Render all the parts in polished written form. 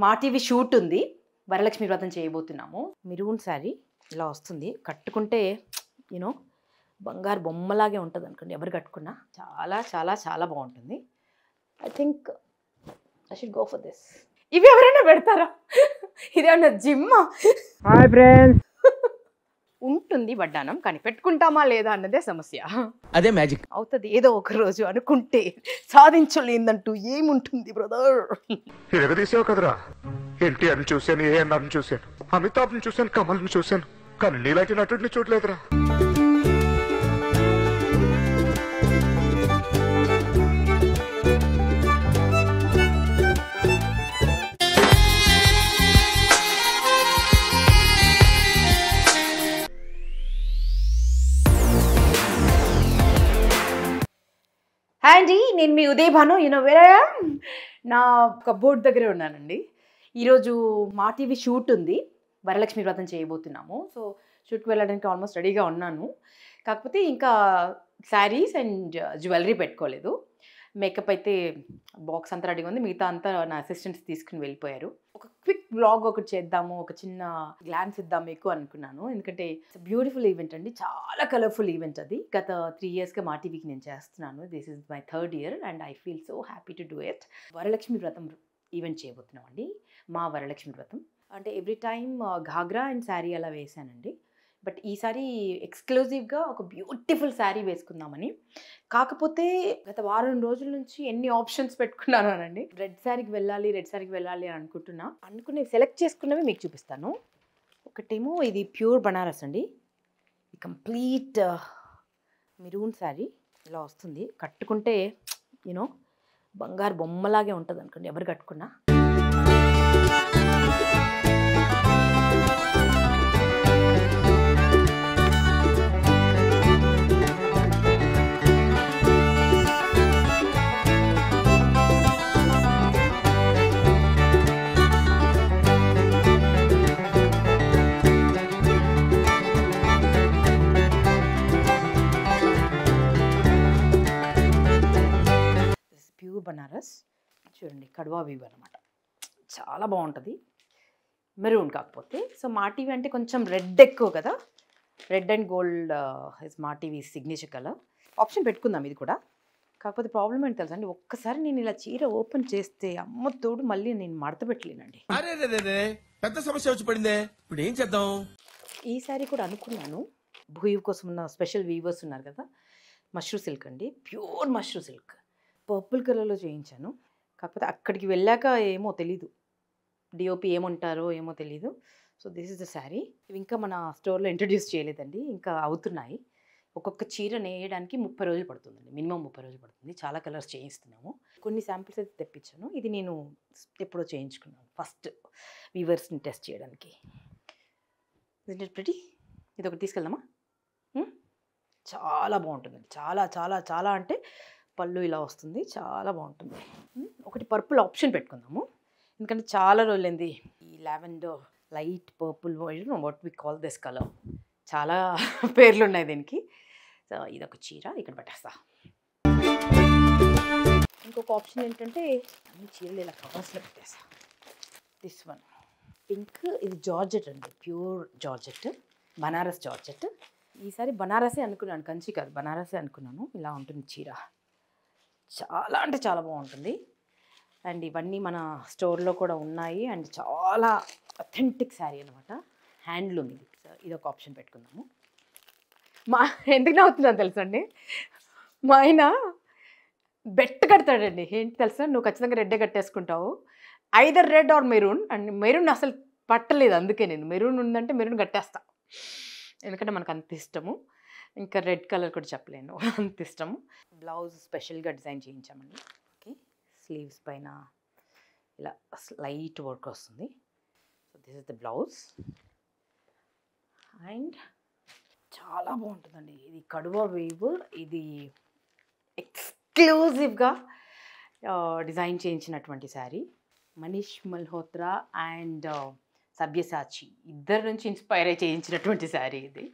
మా TV shoot ఉంది, వరలక్ష్మి వ్రతం చేయబోతున్నాము. మెరూన్ శారీ ఇలా వస్తుంది, కట్టుకుంటే యూనో బంగారు బొమ్మలాగే ఉంటుంది అనుకోండి ఎవరు కట్టుకున్నా. చాలా చాలా చాలా బాగుంటుంది. I think I should go for this. ఇవి ఎవరైనా పెడతారా? ఇదేమన్నా జిమ్మా? Hi friends. ఉంటుంది వడ్డానం, కానీ పెట్టుకుంటామా లేదా అన్నదే సమస్య. అదే మ్యాజిక్. అవుతుంది ఏదో ఒక రోజు అనుకుంటే, సాధించలేదంటూ ఏముంటుంది బ్రదర్. ఎరగదీసావు కదరా. ఎన్టీఆర్ని చూశాను, ఏఎన్ఆర్ని చూశాను, అమితాబ్ని చూశాను, కమల్ని చూశాను, కానీ నీలాంటి నటుడిని చూడలేదురా. హాయ్ అండి, నేను మీ ఉదయ్ భాను. వేరే నా కబోర్డ్ దగ్గరే ఉన్నానండి. ఈరోజు మా టీవీ షూట్ ఉంది, వరలక్ష్మి వ్రతం చేయబోతున్నాము. సో షూట్కి వెళ్ళడానికి ఆల్మోస్ట్ రెడీగా ఉన్నాను. కాకపోతే ఇంకా శారీస్ అండ్ జ్యువెలరీ పెట్టుకోలేదు. మేకప్ అయితే బాక్స్ అంతా రెడీగా ఉంది, మిగతా అంతా నా అసిస్టెంట్స్ తీసుకుని వెళ్ళిపోయారు. ఒక క్విక్ వ్లాగ్ ఒకటి చేద్దాము, ఒక చిన్న గ్లాన్స్ ఇద్దాం మీకు అనుకున్నాను. ఎందుకంటే బ్యూటిఫుల్ ఈవెంట్ అండి, చాలా కలర్ఫుల్ ఈవెంట్ అది. గత 3 yearsగా మా టీవీకి నేను చేస్తున్నాను. This is my 3rd year and I feel so happy to do it. Varalakshmi Vratam event చేయబోతున్నాం అండి. మా వరలక్ష్మి వ్రతం అంటే every time ghagra and sari అలా వేసానండి. బట్ ఈసారి ఎక్స్క్లూజివ్గా ఒక బ్యూటిఫుల్ శారీ వేసుకుందామని. కాకపోతే గత వారం రోజుల నుంచి ఎన్ని ఆప్షన్స్ పెట్టుకున్నానండి. రెడ్ శారీకి వెళ్ళాలి అని అనుకునే సెలెక్ట్ చేసుకున్నవి మీకు చూపిస్తాను. ఒకటేమో ఇది ప్యూర్ బనారస్ అండి, కంప్లీట్ మెరూన్ శారీ ఇలా వస్తుంది, కట్టుకుంటే యూనో బంగారు బొమ్మలాగే ఉంటుంది అనుకోండి ఎవరు కట్టుకున్నా. బనారస్ చూడండి, కడవా వీవ్ అనమాట, చాలా బాగుంటుంది. మెరూన్ కాకపోతే. సో మా టీవీ అంటే కొంచెం రెడ్ ఎక్కువ కదా, రెడ్ అండ్ గోల్డ్ ఇస్ మా టీవీ సిగ్నేచర్ కలర్. ఆప్షన్ పెట్టుకుందాం ఇది కూడా. కాకపోతే ప్రాబ్లం ఏంటి తెలుసా అండి, ఒక్కసారి నేను ఇలా చీర ఓపెన్ చేస్తే అమ్మ తోడు మళ్ళీ నేను మడత పెట్టలేనండి. పెద్ద సమస్య వచ్చి పడిందే, ఇప్పుడు ఏం చేద్దాం? ఈ సారీ కూడా అనుకున్నాను, భూయు కోసం ఉన్న స్పెషల్ వీవర్స్ ఉన్నారు కదా, మష్రూ సిల్క్ అండి, ప్యూర్ మష్రూ సిల్క్, పర్పుల్ కలర్లో చేయించాను. కాకపోతే అక్కడికి వెళ్ళాక ఏమో తెలీదు, డిఓపి ఏమంటారో ఏమో తెలీదు. So this is the sari. ఇవి ఇంకా మన స్టోర్లో ఇంట్రడ్యూస్ చేయలేదండి, ఇంకా అవుతున్నాయి. ఒక్కొక్క చీర నేయడానికి 30 రోజులు పడుతుందండి, మినిమం 30 రోజులు పడుతుంది. చాలా కలర్స్ చేయిస్తున్నాము. కొన్ని శాంపిల్స్ అయితే తెప్పించాను. ఇది నేను ఎప్పుడో చేయించుకున్నాను ఫస్ట్ వీవర్స్ని టెస్ట్ చేయడానికి. ప్రిటీ, ఇది ఒకటి తీసుకెళ్దామా? చాలా బాగుంటుందండి, చాలా చాలా చాలా అంటే పళ్ళు ఇలా వస్తుంది, చాలా బాగుంటుంది. ఒకటి పర్పుల్ ఆప్షన్ పెట్టుకుందాము, ఎందుకంటే చాలా రోజులైంది ఈ lavender light purple, what we call this colour, చాలా పేర్లు ఉన్నాయి దీనికి. సో ఇదొక చీర ఇక్కడ పెట్టేస్తా. ఇంకొక ఆప్షన్ ఏంటంటే అన్ని చీరలు ఇలా కవర్స్లో పెట్టేస్తా. దిస్ వన్ పింక్, ఇది జార్జెట్ అండి, ప్యూర్ జార్జెట్, బనారస్ జార్జెట్. ఈసారి బనారసే అనుకున్నాను, కంచి కాదు బనారసే అనుకున్నాను. ఇలా ఉంటుంది చీర, చాలా అంటే చాలా బాగుంటుంది. అండ్ ఇవన్నీ మన స్టోర్లో కూడా ఉన్నాయి. అండ్ చాలా అథెంటిక్ శారీ అనమాట, హ్యాండ్లూమ్ ఇది. సో ఇది ఒక ఆప్షన్ పెట్టుకుందాము. ఎందుకు నవ్వుతుందని తెలుసండి, మా ఆయన బెట్ కడతాడండి. ఏంటి తెలుసా, నువ్వు ఖచ్చితంగా రెడ్డే కట్టేసుకుంటావు, either red or maroon. And maroon అసలు పట్టలేదు, అందుకే నేను మెరూన్ ఉందంటే మెరూన్ కట్టేస్తా, ఎందుకంటే మనకు అంత ఇష్టము. ఇంకా రెడ్ కలర్ కూడా చెప్పలేను, అంత ఇష్టము. బ్లౌజ్ స్పెషల్గా డిజైన్ చేయించామండి. ఓకే, స్లీవ్స్ పైన ఇలా లైట్ వర్క్ వస్తుంది. So this is the blouse. And చాలా బాగుంటుందండి, ఇది కడువా వేవ్, ఇది ఎక్స్క్లూజివ్గా డిజైన్ చేయించినటువంటి శారీ. మనీష్ మల్హోత్రా అండ్ సబ్యసాచి ఇద్దరి నుంచి ఇన్స్పైర్ అయి చేయించినటువంటి శారీ ఇది.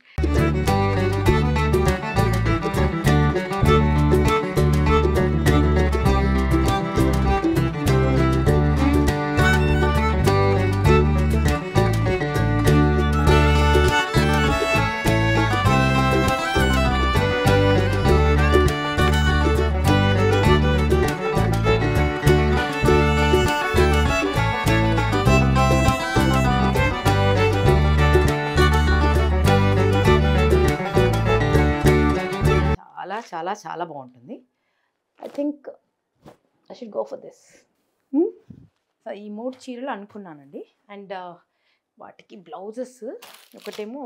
చాలా చాలా బాగుంటుంది. I think I should go for this. So ఈ 3 చీరలు అనుకున్నానండి. అండ్ వాటికి బ్లౌజెస్ ఒకటేమో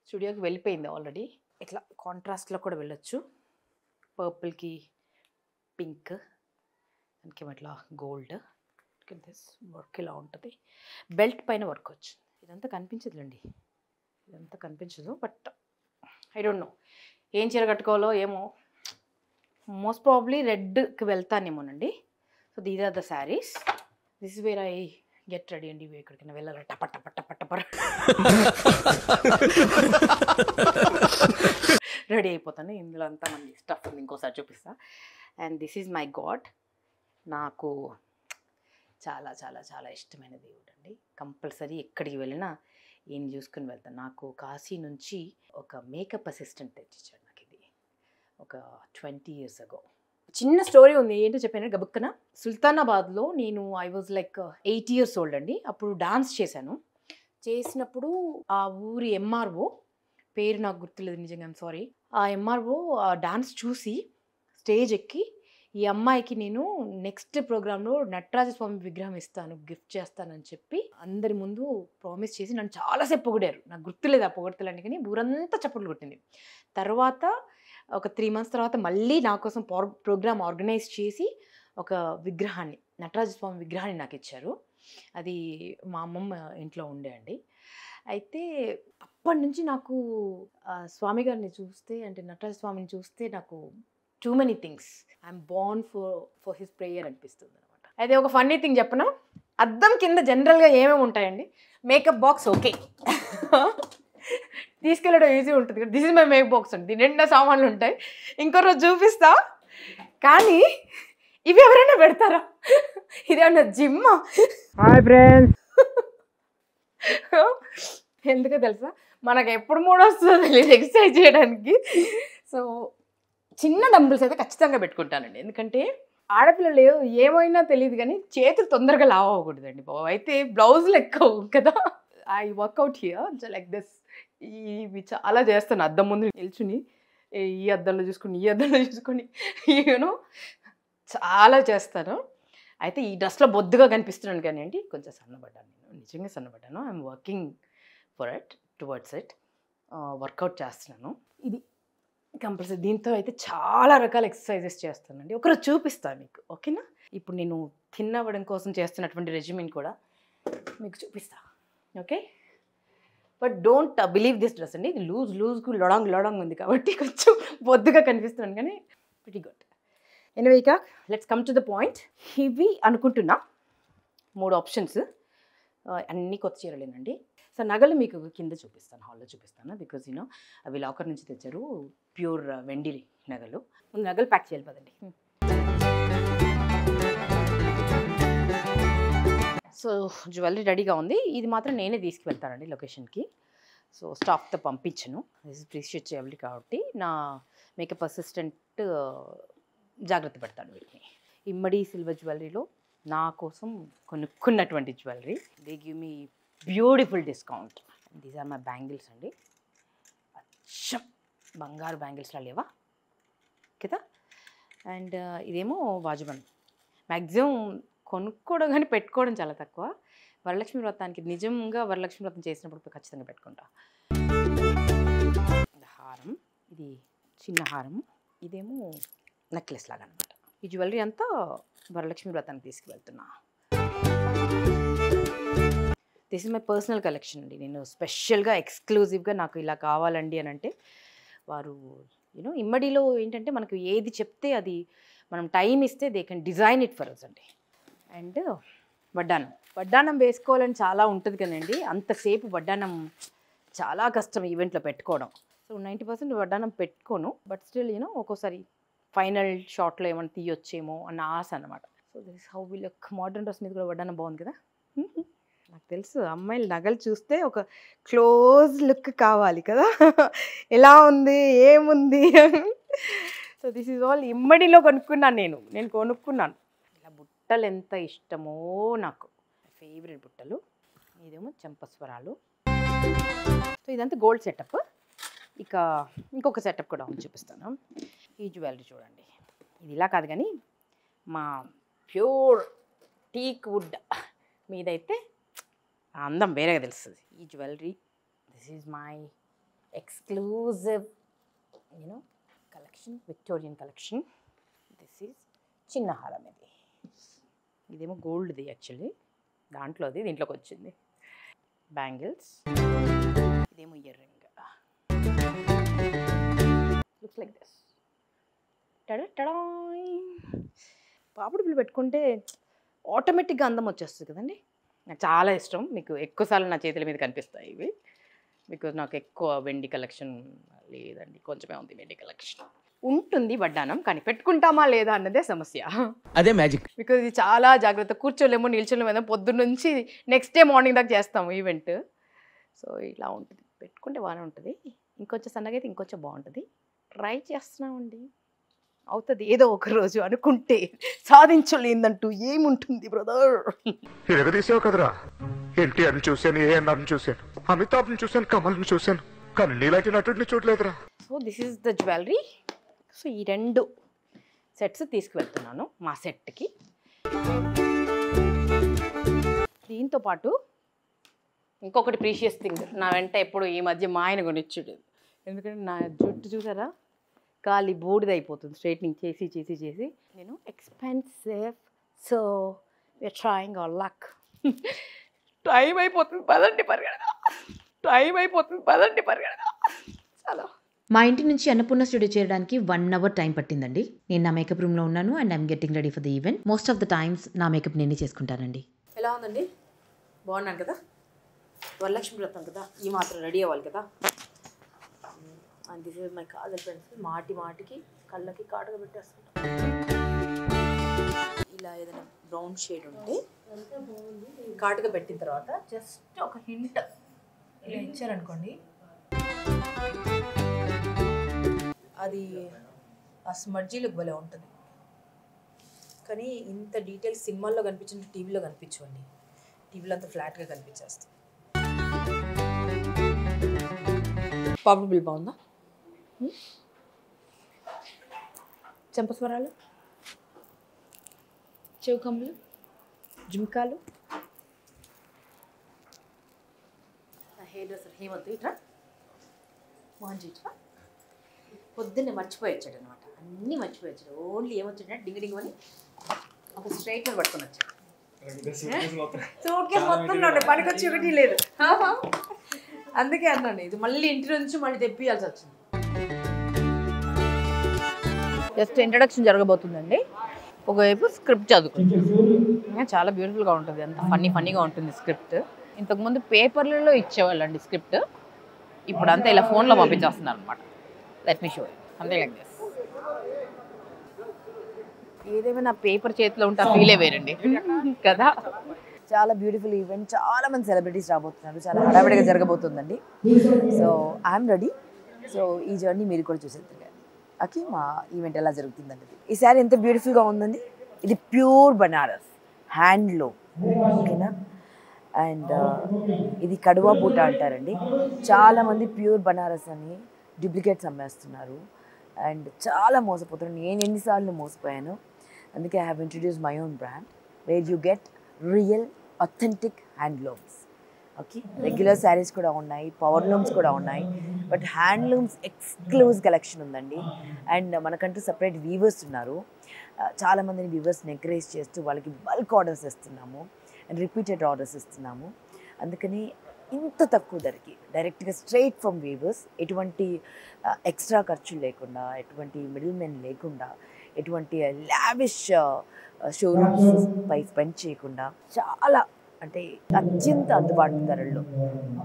స్టూడియోకి వెళ్ళిపోయింది ఆల్రెడీ. ఇట్లా కాంట్రాస్ట్లో కూడా వెళ్ళొచ్చు. పర్పుల్కి పింక్, దానికి ఇట్లా గోల్డ్. దిస్ వర్క్ ఇలా ఉంటుంది. బెల్ట్ పైన వర్క్ వచ్చింది. ఇదంతా కనిపించదులేండి, ఇదంతా కనిపించదు. బట్ ఐ డోంట్ నో ఏం చీర కట్టుకోవాలో ఏమో. మోస్ట్ ప్రాబ్లీ రెడ్కి వెళ్తానేమోనండి. So these are the saris. This is where I get ready అండి. ఎక్కడికైనా వెళ్ళాలి టప టప టప టప రెడీ అయిపోతాను. ఇందులో అంతా మంది స్టఫ్ ఉంది, ఇంకోసారి చూపిస్తా. And this is my God. నాకు చాలా చాలా చాలా ఇష్టమైన దేవుడు అండి. కంపల్సరీ ఎక్కడికి వెళ్ళినా ఈయన చూసుకుని వెళ్తాను. నాకు కాశీ నుంచి ఒక మేకప్ అసిస్టెంట్ తెచ్చిచ్చాడు నాకు. ఇది ఒక 20 years ago. చిన్న స్టోరీ ఉంది, ఏంటో చెప్పాను గబుక్కన. సుల్తానాబాద్లో నేను I was like 8 years old అండి. అప్పుడు డాన్స్ చేశాను. చేసినప్పుడు ఆ ఊరి ఎంఆర్ఓ, పేరు నాకు గుర్తులేదు నిజంగా, ఐమ్ సారీ. ఆ ఎంఆర్ఓ ఆ డాన్స్ చూసి స్టేజ్ ఎక్కి, ఈ అమ్మాయికి నేను నెక్స్ట్ ప్రోగ్రాంలో నటరాజస్వామి విగ్రహం ఇస్తాను, గిఫ్ట్ చేస్తానని చెప్పి అందరి ముందు ప్రామిస్ చేసి నన్ను చాలాసేపు పొగిడారు. నాకు గుర్తులేదు ఆ పొగడతలని, కానీ ఊరంతా చప్పట్లు కొట్టింది. తర్వాత ఒక 3 months తర్వాత మళ్ళీ నా కోసం ప్రోగ్రామ్ ఆర్గనైజ్ చేసి ఒక విగ్రహాన్ని, నటరాజస్వామి విగ్రహాన్ని నాకు ఇచ్చారు. అది మా అమ్మమ్మ ఇంట్లో ఉండే అండి. అయితే అప్పటి నుంచి నాకు స్వామి గారిని చూస్తే, అంటే నటరాజస్వామిని చూస్తే నాకు too many things, I'm Born for his prayer అనిపిస్తుంది అనమాట. అయితే ఒక ఫన్నీ థింగ్ చెప్పనా, అద్దం కింద జనరల్గా ఏమేమి ఉంటాయండి? మేకప్ బాక్స్ ఓకే, తీసుకెళ్ళడం ఈజీ ఉంటుంది కదా. This is my makeup box అండి, దీని నిండా సామాన్లు ఉంటాయి. ఇంకో రోజు చూపిస్తా. కానీ ఇవి ఎవరైనా పెడతారా? ఇదేమన్నా జిమ్మా? Hi friends. ఎందుకో తెలుసా, మనకు ఎప్పుడు మూడు వస్తుందో తెలియదు ఎక్సర్సైజ్ చేయడానికి. సో చిన్న డంబుల్స్ అయితే ఖచ్చితంగా పెట్టుకుంటానండి. ఎందుకంటే ఆడపిల్లలు ఏమైనా తెలియదు కానీ చేతులు తొందరగా లావ్ అవ్వకూడదండి బాబు. అయితే బ్లౌజులు ఎక్కువ కదా, I workout here like this. ఇవి చాలా చేస్తాను అద్దం ముందు నిల్చుని, ఈ అద్దంలో చూసుకొని ఈ అద్దంలో చూసుకొని యూనో చాలా చేస్తాను. అయితే ఈ డ్రెస్లో బొద్దుగా కనిపిస్తున్నాను కానీ అండి, కొంచెం సన్నబడ్డాను. నేను నిజంగా సన్నబడ్డాను. I'm working for it, towards it, workout చేస్తున్నాను. ఇది కంపల్సరీ. దీంతో అయితే చాలా రకాల ఎక్సర్సైజెస్ చేస్తానండి. ఒకరోజు చూపిస్తాను మీకు, ఓకేనా? ఇప్పుడు నేను తిన్నవ్వడం కోసం చేస్తున్నటువంటి రెజిమెన్ కూడా మీకు చూపిస్తా, okay? But don't believe this dress అండి. ఇది లూజ్కు లొడాంగ్ ఉంది కాబట్టి కొంచెం బొద్దుగా కనిపిస్తున్నాను, కానీ ప్రిటీ గుడ్. ఎనివే, ఇక let's come to the point. ఇవి అనుకుంటున్నా 3 ఆప్షన్స్, అన్నీ కొత్త చీరలేనండి. సో నగలు మీకు కింద చూపిస్తాను, హాల్లో చూపిస్తాను. బికాజ్ యూనో అవి లాకర్ నుంచి తెచ్చారు, ప్యూర్ వెండి నగలు. ముందు నగలు ప్యాక్ చేయాలి పదండి. సో జ్యువెలరీ రెడీగా ఉంది. ఇది మాత్రం నేనే తీసుకువెళ్తానండి లొకేషన్కి. సో స్టాఫ్తో పంపించను. దిస్ ఇస్ ప్రీషియస్ జ్యువెలరీ కాబట్టి నా మేకప్ అసిస్టెంట్ జాగ్రత్త పెడతాడు వీటిని. ఇమ్మడి సిల్వర్ జ్యువెలరీలో నా కోసం కొనుక్కున్నటువంటి jewellery. They give me beautiful discount. These are my bangles అండి. అచ్చం బంగారు బ్యాంగిల్స్లా లేవా కదా. అండ్ ఇదేమో వాజుబంద్. మ్యాక్సిమం కొనుక్కోవడం కానీ పెట్టుకోవడం చాలా తక్కువ. వరలక్ష్మి వ్రతానికి, నిజంగా వరలక్ష్మి వ్రతం చేసినప్పుడు ఖచ్చితంగా పెట్టుకుంటా. హారం, ఇది చిన్న హారం, ఇదేమో నెక్లెస్ లాగా అనమాట. ఈ జ్యువెలరీ అంతా వరలక్ష్మి వ్రతానికి తీసుకువెళ్తున్నా. This is my personal collection అండి. నేను స్పెషల్గా ఎక్స్క్లూజివ్గా నాకు ఇలా కావాలండి అని అంటే వారు యూనో ఇమ్మడిలో ఏంటంటే మనకు ఏది చెప్తే అది మనం టైం ఇస్తే they can design it for us అండి. అండ్ వడ్డానం వేసుకోవాలని చాలా ఉంటుంది కదండి. అంతసేపు వడ్డానం చాలా కష్టం ఈవెంట్లో పెట్టుకోవడం. సో 90% వడ్డానం పెట్టుకోను. బట్ స్టిల్ యూనో ఒక్కోసారి ఫైనల్ షాట్లో ఏమైనా తీయొచ్చేమో అన్న ఆశ అనమాట. So this is how we look. Modern dress మీద కూడా వడ్డానం బాగుంది కదా. నాకు తెలుసు అమ్మాయిలు నగలు చూస్తే ఒక క్లోజ్ లుక్ కావాలి కదా, ఎలా ఉంది ఏముంది. సో దిస్ ఈజ్ ఆల్ ఇమ్మడిలో కొనుక్కున్నాను నేను కొనుక్కున్నాను. ఇలా బుట్టలు ఎంత ఇష్టమో నాకు, ఫేవరెట్ బుట్టలు. ఇదేమో చెంపస్వరాలు. సో ఇదంతా గోల్డ్ సెటప్. ఇక ఇంకొక సెటప్ కూడా చూపిస్తాను. ఈ జ్యువెలరీ చూడండి, ఇది ఇలా కాదు కానీ మా ప్యూర్ టీక్ వుడ్ మీదైతే అందం వేరేగా తెలుస్తుంది. ఈ jewellery this is my exclusive collection, Victorian collection. This is చిన్న హారం, ఇదేమో గోల్డ్ది యాక్చువల్లీ, దీంట్లోకి వచ్చింది. బ్యాంగిల్స్, ఇదేమో ear ring, looks like this. పాపుడు బిల్లు పెట్టుకుంటే ఆటోమేటిక్గా అందం వచ్చేస్తుంది కదండి. నాకు చాలా ఇష్టం. మీకు ఎక్కువసార్లు నా చేతుల మీద కనిపిస్తాయి ఇవి, బికాజ్ నాకు ఎక్కువ వెండి కలెక్షన్ లేదండి, కొంచెమే ఉంది వెండి కలెక్షన్. ఉంటుంది వడ్డానం, కానీ పెట్టుకుంటామా లేదా అన్నదే సమస్య. అదే మ్యాజిక్. బికాజ్ ఇది చాలా జాగ్రత్త, కూర్చోలేమో నిల్చోలేమో, పొద్దున్న నుంచి నెక్స్ట్ డే మార్నింగ్ దాకా చేస్తాము ఈవెంట్. సో ఇలా ఉంటుంది, పెట్టుకుంటే బాగానే ఉంటుంది. ఇంకొంచెం సన్నగా అయితే ఇంకొంచెం బాగుంటుంది. ట్రై చేస్తున్నామండి, అవుతుంది ఏదో ఒక రోజు. అనుకుంటే సాధించలేదంటూ ఏముంటుంది బ్రదర్. ఎరగదీసావు కదరా. ఎన్టీఆర్ని చూశాను, ఏఎన్ఆర్ని చూశాను, అమితాబ్ని చూశాను, కమల్ని చూశాను, కానీ నీలాంటి నటుడిని చూడలేదురా. So this is the jewellery. So ఈ 2 సెట్స్ తీసుకువెళ్తున్నాను మా సెట్కి. దీంతో పాటు ఇంకొకటి ప్రీషియస్ థింగ్ నా వెంట ఎప్పుడు ఈ మధ్య మా ఆయన కొనిచ్చుడు. ఎందుకంటే నా జుట్టు చూసారా, ఖాళీ బూడిదైపోతుంది స్ట్రైట్నింగ్ చేసి చేసి చేసి. నేను expensive, so we are trying our luck. Time అయిపోతుంది పదండి పరిగెడగా, చాలా. మా ఇంటి నుంచి అన్నపూర్ణ స్టూడియో చేరడానికి 1 అవర్ టైం పట్టిందండి. నేను నా మేకప్ రూమ్లో ఉన్నాను and I'm getting ready for the event. Most of the times నా మేకప్ నేనే చేసుకుంటానండి. ఎలా ఉందండి, బాగున్నాను కదా. వరలక్ష్మి వ్రతం కదా, ఈ మాత్రం రెడీ అవ్వాలి కదా. And this is my Kajal pencil. మాటికి కళ్ళకి కాటుగా పెట్టేస్తుంటా. ఇలా ఏదైనా బ్రౌన్ షేడ్ ఉంటే కాటుగా పెట్టిన తర్వాత జస్ట్ ఒక హింట్ ఇలా ఇచ్చారనుకోండి, అది ఆ స్మడ్జీలకు భలే ఉంటుంది. కానీ ఇంత డీటెయిల్స్ సినిమాల్లో కనిపించిన టీవీలో కనిపించండి. టీవీలో అంతా ఫ్లాట్గా కనిపించేస్తుంది. పాపుడు బిల్ బాగుందా? చెంపస్వరాలు, చెవుకమ్ములు, జుమ్కాలు. హెయిర్ డ్రెస్సర్ హేమంత్ ఇట్రా, మోహన్ ఇట్రా. పొద్దున్నే మర్చిపోయొచ్చాడు అనమాట, అన్నీ మర్చిపోయొచ్చాడు. ఓన్లీ ఏమొచ్చాడంటే డింగ్ డింగ్ అని ఒక స్ట్రైట్నర్ పట్టుకొని వచ్చాడు. సూట్ కేసు మొత్తం పనికొచ్చి ఒకటి లేదు. అందుకే అన్నాను, ఇది మళ్ళీ ఇంటి నుంచి మళ్ళీ తెప్పియాల్సి వచ్చింది. జస్ట్ ఇంట్రడక్షన్ జరగబోతుందండి. ఒకవైపు స్క్రిప్ట్ చదువుకుంటాం, చాలా బ్యూటిఫుల్గా ఉంటుంది, అంత ఫన్నీగా ఉంటుంది స్క్రిప్ట్. ఇంతకుముందు పేపర్లలో ఇచ్చేవాళ్ళండి స్క్రిప్ట్, ఇప్పుడు అంతా ఇలా ఫోన్లో పంపించేస్తున్నారు అనమాట. Let me show something like this. ఏదేమైనా పేపర్ చేతిలో ఉంటే ఫీలే వేరండి కదా. చాలా బ్యూటిఫుల్ ఈవెంట్, చాలా మంది సెలబ్రిటీస్ రాబోతున్నారు, చాలా హడావిడిగా జరగబోతుందండి. So I'm ready. సో ఈ జర్నీ మీరు కూడా చూసేది ఓకే, మా ఈవెంట్ ఎలా జరుగుతుందండి. ఈ శారీ ఎంత బ్యూటిఫుల్గా ఉందండి. ఇది ప్యూర్ బనారస్ హ్యాండ్లూమ్, ఓకేనా. అండ్ ఇది కడువా బూట అంటారండి. చాలామంది ప్యూర్ బనారస్ అని డూప్లికేట్స్ అమ్మేస్తున్నారు అండ్ చాలా మోసపోతున్నారు. నేను ఎన్నిసార్లు మోసపోయాను. అందుకే I have introduce my own brand where you get real authentic handlooms. Okay, regular saris కూడా ఉన్నాయి, పవర్ లూమ్స్ కూడా ఉన్నాయి, బట్ హ్యాండ్లూమ్స్ ఎక్స్క్లూజివ్ కలెక్షన్ ఉందండి. అండ్ మనకంటూ సపరేట్ వీవర్స్ ఉన్నారు. చాలామందిని వీవర్స్ని ఎంకరేజ్ చేస్తూ వాళ్ళకి బల్క్ ఆర్డర్స్ ఇస్తున్నాము అండ్ రిపీటెడ్ ఆర్డర్స్ ఇస్తున్నాము. అందుకని ఇంత తక్కువ ధరకి డైరెక్ట్గా స్ట్రైట్ ఫ్రమ్ వీవర్స్, ఎటువంటి ఎక్స్ట్రా ఖర్చులు లేకుండా, ఎటువంటి మిడిల్ మెన్ లేకుండా, ఎటువంటి లావిష్ షోరూమ్స్ పై స్పెండ్ చేయకుండా, చాలా అంటే అత్యంత అందుబాటు ధరల్లో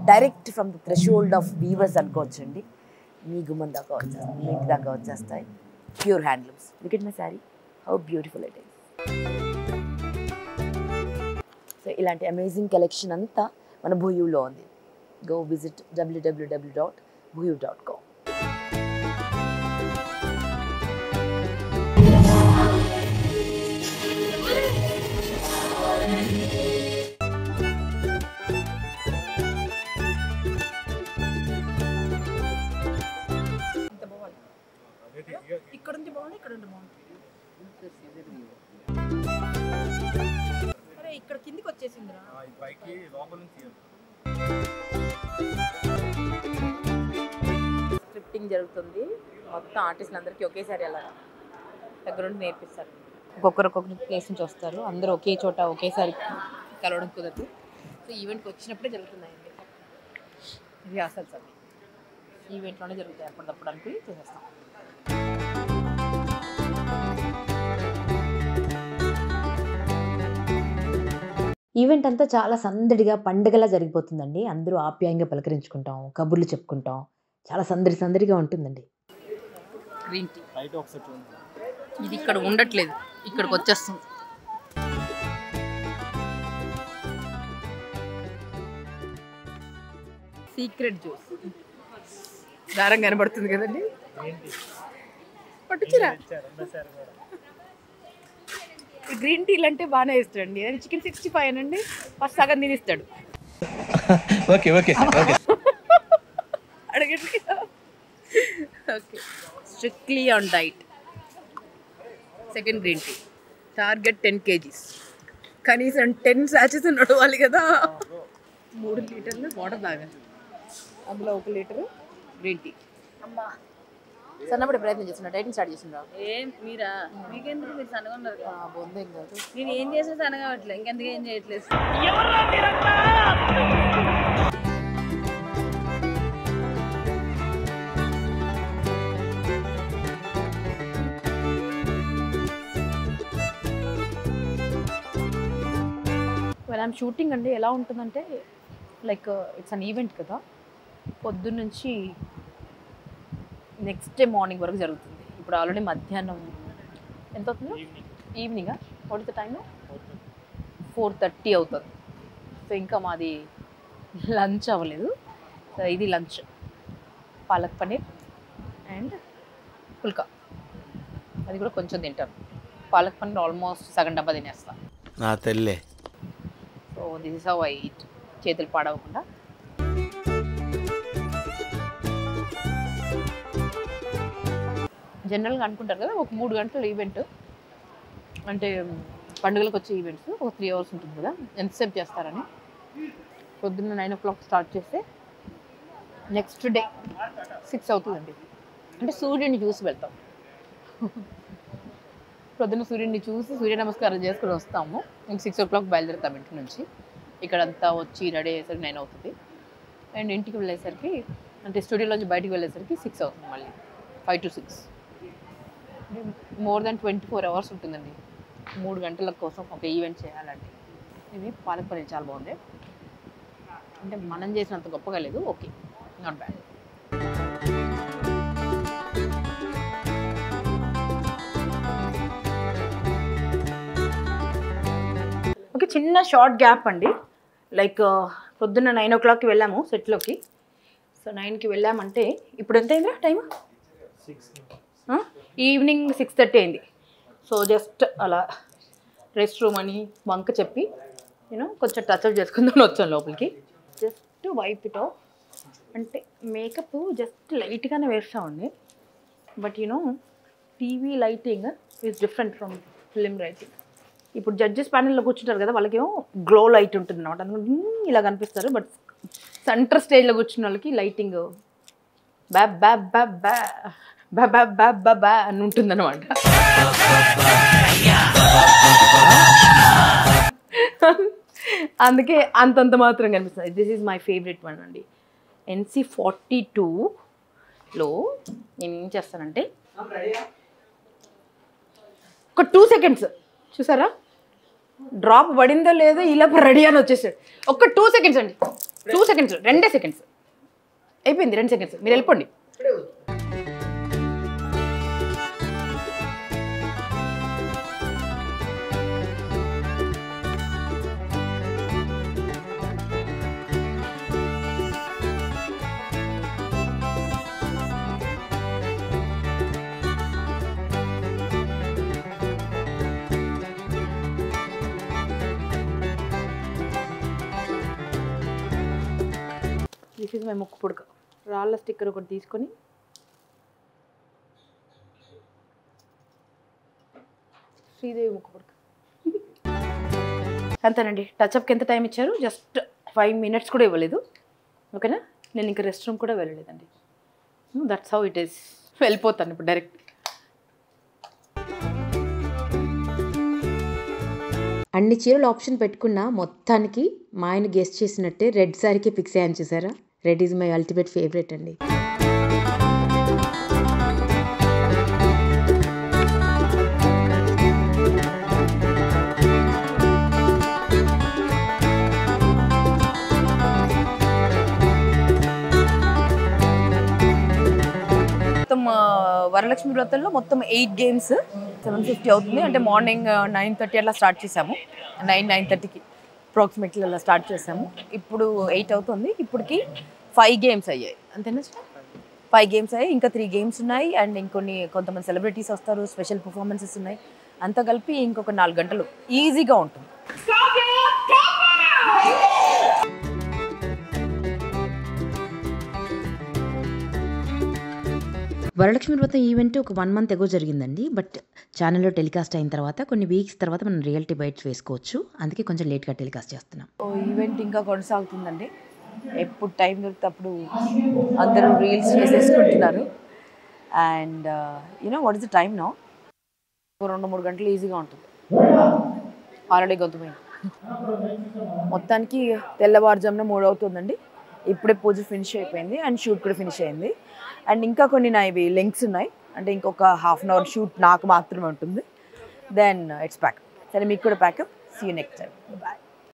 direct from the threshold of weavers అనుకోవచ్చండి. మీ గుమ్మం దాకా వచ్చేస్తాయి, మీ ఇంటి దాకా వచ్చేస్తాయి pure handlooms. Look at my sari, how beautiful it is. So ఇలాంటి అమేజింగ్ కలెక్షన్ అంతా మన భూయులో ఉంది. Go visit www.bhuyu.com. ఇక్కడ నుంచి స్క్రిప్టింగ్ జరుగుతుంది, మొత్తం ఆర్టిస్టులందరికీ ఒకేసారి అలా దగ్గరుండి నేర్పిస్తారు. ఒక్కొక్కరు ప్లేస్ నుంచి వస్తారు, అందరూ ఒకే చోట ఒకేసారి కలవడం కుదరదు. సో ఈవెంట్కి వచ్చినప్పుడే జరుగుతున్నాయండి రిహార్సల్స్ అవి. ఈవెంట్లోనే జరుగుతాయి, అప్పటికప్పుడు అనుకుని చేసేస్తాం. ఈవెంట్ అంతా చాలా సందడిగా పండగలా జరిగిపోతుందండి. అందరూ ఆప్యాయంగా పలకరించుకుంటాం, కబుర్లు చెప్పుకుంటాం. చాలా సందడిగా ఉంటుందండి. గ్రీన్ టీ ఇది ఇక్కడ ఉండట్లేదు, ఇక్కడికి వచ్చేస్తుంది. సీక్రెట్ జ్యూస్ దారం కనబడుతుంది కదండి. పట్టుచురా గ్రీన్ టీలు అంటే బాగానే ఇస్తాడండి. అది చికెన్ 65 అనండి, ఫస్ట్ సగం తినిస్తాడు. ఓకే ఓకే ఓకే అడగండి. Okay, strictly on diet. Second green tea, target 10 kgs, కనీసం 10 శాచెస్ నడవాలి కదా. 3 లీటర్లు వాటర్ తాగాలి, అందులో 1 లీటరు గ్రీన్ టీ. అమ్మా సన్నపడే ప్రయత్నం చేస్తున్నా, డైటింగ్ స్టార్ట్ చేస్తున్నా. ఏం మీరా? మీకెందుకు? మీరు సన్నగా ఉన్నారు కదా. బొందేం కాదు, నేను ఏం చేసినా సన్నగా అవ్వట్లేదు, ఇంకెందుకు ఏం చేయట్లేదు. వెల్ ఐమ్ షూటింగ్ అండి. ఎలా ఉంటుందంటే లైక్ ఇట్స్ అన్ ఈవెంట్ కదా, పొద్దున్న నుంచి నెక్స్ట్ డే మార్నింగ్ వరకు జరుగుతుంది. ఇప్పుడు ఆల్రెడీ మధ్యాహ్నం ఎంత అవుతుందో, evening what is the time, 4:30 అవుతుంది. సో ఇంకా మాది లంచ్ అవ్వలేదు. సో ఇది లంచ్, పాలక్ పన్నీర్ అండ్ పుల్కా. అది కూడా కొంచెం తింటాను. పాలక్ పన్నీర్ ఆల్మోస్ట్ సగం డబ్బా తినేస్తాను. నా తెల్లే. So this is how I eat, చేతులు పాడవకుండా. జనరల్గా అనుకుంటారు కదా ఒక 3 గంటల ఈవెంట్ అంటే, పండుగలకు వచ్చే ఈవెంట్స్ ఒక 3 hours ఉంటుంది కదా, ఎంతసేపు చేస్తారని. పొద్దున్న 9 o'clock స్టార్ట్ చేస్తే నెక్స్ట్ డే 6 అవుతుందండి. అంటే సూర్యుడిని చూసి వెళ్తాం. పొద్దున్న సూర్యుడిని చూసి సూర్య నమస్కారం చేసుకుని వస్తాము. ఇంక 6 o'clock బయలుదేరుతాం ఇంటి నుంచి. ఇక్కడంతా వచ్చి రెడీ అయ్యేసరికి 9 అవుతుంది. అండ్ ఇంటికి వెళ్ళేసరికి అంటే స్టూడియోలోంచి బయటికి వెళ్ళేసరికి 6 అవుతుంది. మళ్ళీ 5 to 6 మోర్ దాన్ 24 hours ఉంటుందండి 3 గంటల కోసం ఒక ఈవెంట్ చేయాలంటే. ఇది పాలక్ పన్నీర్ చాలా బాగుంది. అంటే మనం చేసినంత గొప్పగా లేదు, ఓకే, నాట్ బ్యాడ్. ఓకే, చిన్న షార్ట్ గ్యాప్ అండి. లైక్ పొద్దున్న 9 o'clockకి వెళ్ళాము సెట్లోకి. సో 9కి వెళ్ళామంటే ఇప్పుడు ఎంత అయిందా టైం? ఈవినింగ్ 6:30 అయింది. సో జస్ట్ అలా రెస్ట్ రూమ్ అని వంక చెప్పి కొంచెం టచ్అప్ చేసుకుందాం వచ్చాను లోపలికి. Just wipe it off. అంటే మేకప్ జస్ట్ లైట్గానే వేస్తామండి. But TV lighting is different from film lighting. ఇప్పుడు జడ్జెస్ ప్యానెల్లో కూర్చుంటారు కదా, వాళ్ళకేమో గ్లో లైట్ ఉంటుంది అనమాట, అందుకని ఇలా కనిపిస్తారు. బట్ సెంటర్ స్టేజ్లో కూర్చున్న వాళ్ళకి లైటింగ్ బ్యా బ్యా బ్యా బ్యా బ్యా బ్యా బ్యా బ్యా బ్యా అని ఉంటుంది అనమాట. అందుకే అంతంత మాత్రం కనిపిస్తుంది. This is my favourite one అండి. NC42లో నేను ఏం చేస్తానంటే ఒక 2 seconds చూసారా, డ్రాప్ పడిందో లేదో ఇలా రెడీ అని వచ్చేసాడు. ఒక 2 seconds అండి, 2 seconds, 2 seconds అయిపోయింది. 2 seconds మీరు వెళ్ళిపోండి. దిస్ ఈజ్ మై ముక్కు పుడక. రాళ్ళ స్టిక్కర్ ఒకటి తీసుకొని శ్రీదేవి ముక్కు పుడక. అంతేనండి. టచ్అప్కి ఎంత టైం ఇచ్చారు? జస్ట్ 5 minutes కూడా ఇవ్వలేదు. ఓకేనా? నేను ఇంకా రెస్ట్ రూమ్ కూడా వెళ్ళలేదండి. That's how it is. వెళ్ళిపోతాను ఇప్పుడు డైరెక్ట్. అన్ని చీరలు ఆప్షన్ పెట్టుకున్నా మొత్తానికి మా ఆయన గెస్ట్ చేసినట్టే రెడ్ శారీకి ఫిక్స్ అయ్యాను చూసారా. Red is my ultimate favourite అండి. మొత్తం వరలక్ష్మి వ్రతంలో మొత్తం 8 games 750 అవుతుంది. అంటే మార్నింగ్ 9:30 అలా స్టార్ట్ చేసాము. 9:30కి అప్రాక్సిమేట్లీ అలా స్టార్ట్ చేసాము. ఇప్పుడు 8 అవుతుంది. ఇప్పటికి 5 games అయ్యాయి. అంతేనా? 5 games అయ్యాయి. ఇంకా 3 games ఉన్నాయి. అండ్ కొంతమంది సెలబ్రిటీస్ వస్తారు, స్పెషల్ పర్ఫార్మెన్సెస్ ఉన్నాయి. అంతా కలిపి ఇంకొక 4 గంటలు ఈజీగా ఉంటుంది. వరలక్ష్మి వ్రతం ఈవెంట్ ఒక 1 month ఎగో జరిగిందండి. బట్ ఛానల్లో టెలికాస్ట్ అయిన తర్వాత కొన్ని వీక్స్ తర్వాత మనం రియాలిటీ బైట్స్ వేసుకోవచ్చు. అందుకే కొంచెం లేట్గా టెలికాస్ట్ చేస్తున్నాం. ఈవెంట్ ఇంకా కొనసాగుతుందండి. ఎప్పుడు టైం దొరికితే అప్పుడు అందరూ రీల్స్ చేసేసుకుంటున్నారు. And what is the time now? 2-3 గంటలు ఈజీగా ఉంటుంది. ఆల్రెడీ గొంతుపోయింది. మొత్తానికి తెల్లవారుజామున 3 అవుతుందండి. ఇప్పుడే పూజ ఫినిష్ అయిపోయింది అండ్ షూట్ కూడా ఫినిష్ అయింది. అండ్ ఇంకా కొన్ని నా ఇవి లింక్స్ ఉన్నాయి. అంటే ఇంకొక 1/2 hour షూట్ నాకు మాత్రమే ఉంటుంది. Then it's pack up. సరే, మీకు కూడా pack up. See you next time. Bye.